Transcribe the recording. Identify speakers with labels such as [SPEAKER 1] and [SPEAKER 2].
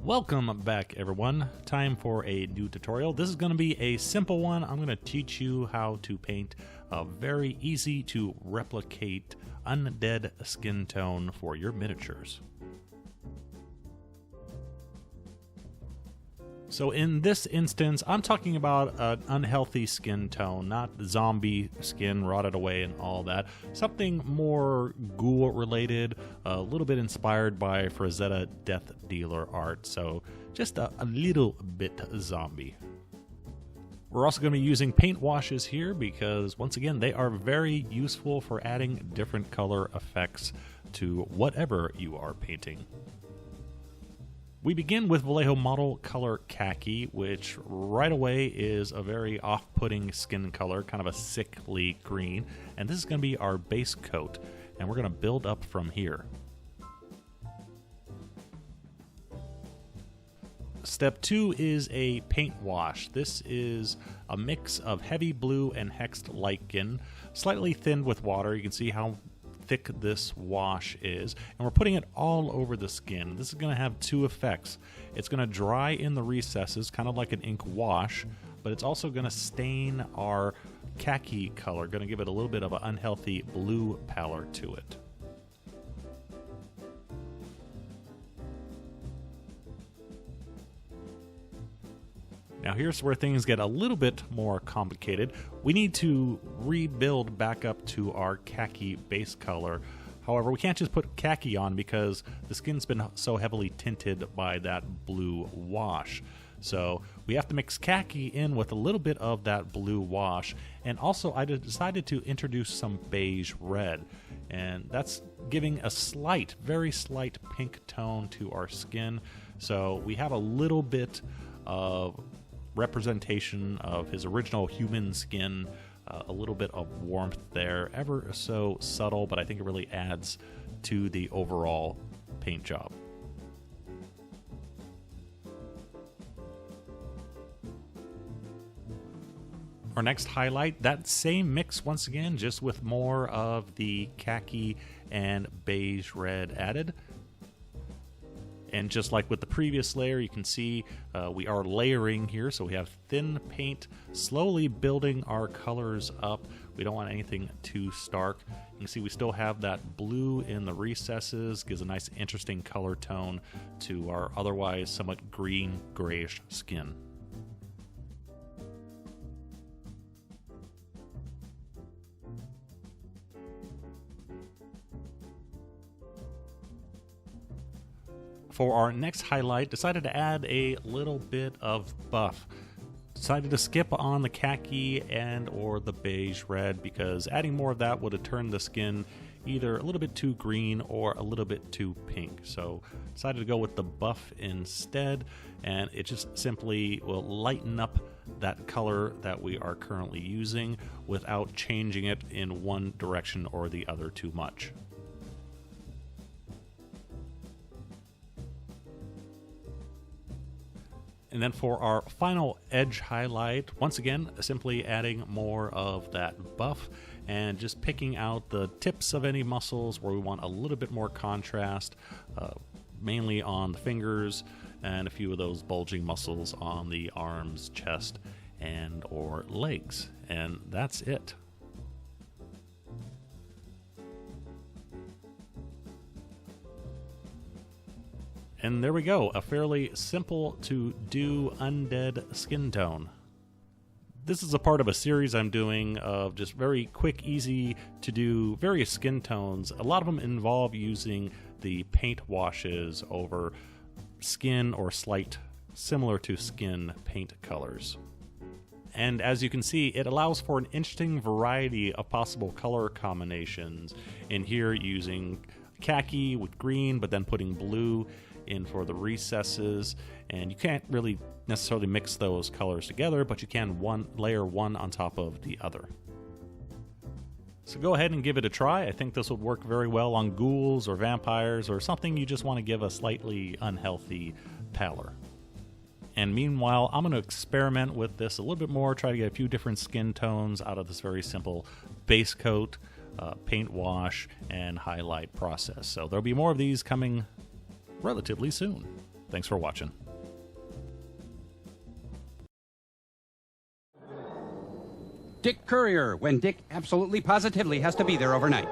[SPEAKER 1] Welcome back, everyone. Time for a new tutorial. This is going to be a simple one. I'm going to teach you how to paint a very easy to replicate undead skin tone for your miniatures. So in this instance, I'm talking about an unhealthy skin tone, not zombie skin rotted away and all that. Something more ghoul related, a little bit inspired by Frazetta Death Dealer art, so just a little bit zombie. We're also going to be using paint washes here because, once again, they are very useful for adding different color effects to whatever you are painting. We begin with Vallejo Model Color Khaki, which right away is a very off-putting skin color, kind of a sickly green, and this is going to be our base coat, and we're going to build up from here. Step 2 is a paint wash. This is a mix of heavy blue and hexed lichen, slightly thinned with water. You can see how thick this wash is, and we're putting it all over the skin. This is going to have two effects. It's going to dry in the recesses, kind of like an ink wash, but it's also going to stain our khaki color, going to give it a little bit of an unhealthy blue pallor to it. Now here's where things get a little bit more complicated. We need to rebuild back up to our khaki base color. However, we can't just put khaki on because the skin's been so heavily tinted by that blue wash. So we have to mix khaki in with a little bit of that blue wash. And also I decided to introduce some beige red. And that's giving a slight, very slight pink tone to our skin. So we have a little bit of representation of his original human skin, a little bit of warmth there, ever so subtle, but I think it really adds to the overall paint job. Our next highlight, that same mix once again, just with more of the khaki and beige red added. And just like with the previous layer, you can see we are layering here. So we have thin paint, slowly building our colors up. We don't want anything too stark. You can see we still have that blue in the recesses, gives a nice interesting color tone to our otherwise somewhat green grayish skin. For our next highlight, decided to add a little bit of buff. Decided to skip on the khaki and or the beige red because adding more of that would have turned the skin either a little bit too green or a little bit too pink. So decided to go with the buff instead, and it just simply will lighten up that color that we are currently using without changing it in one direction or the other too much. And then for our final edge highlight, once again, simply adding more of that buff and just picking out the tips of any muscles where we want a little bit more contrast, mainly on the fingers and a few of those bulging muscles on the arms, chest, and or legs. And that's it. And there we go, a fairly simple to do undead skin tone. This is a part of a series I'm doing of just very quick, easy to do various skin tones. A lot of them involve using the paint washes over skin or slight, similar to skin paint colors. And as you can see, it allows for an interesting variety of possible color combinations. In here using khaki with green, but then putting blue in for the recesses, and you can't really necessarily mix those colors together, but you can layer one on top of the other. So go ahead and give it a try. I think this would work very well on ghouls or vampires or something you just want to give a slightly unhealthy pallor. And meanwhile, I'm going to experiment with this a little bit more, try to get a few different skin tones out of this very simple base coat, paint wash, and highlight process. So there'll be more of these coming relatively soon. Thanks for watching.
[SPEAKER 2] Dick Courier, when Dick absolutely positively has to be there overnight.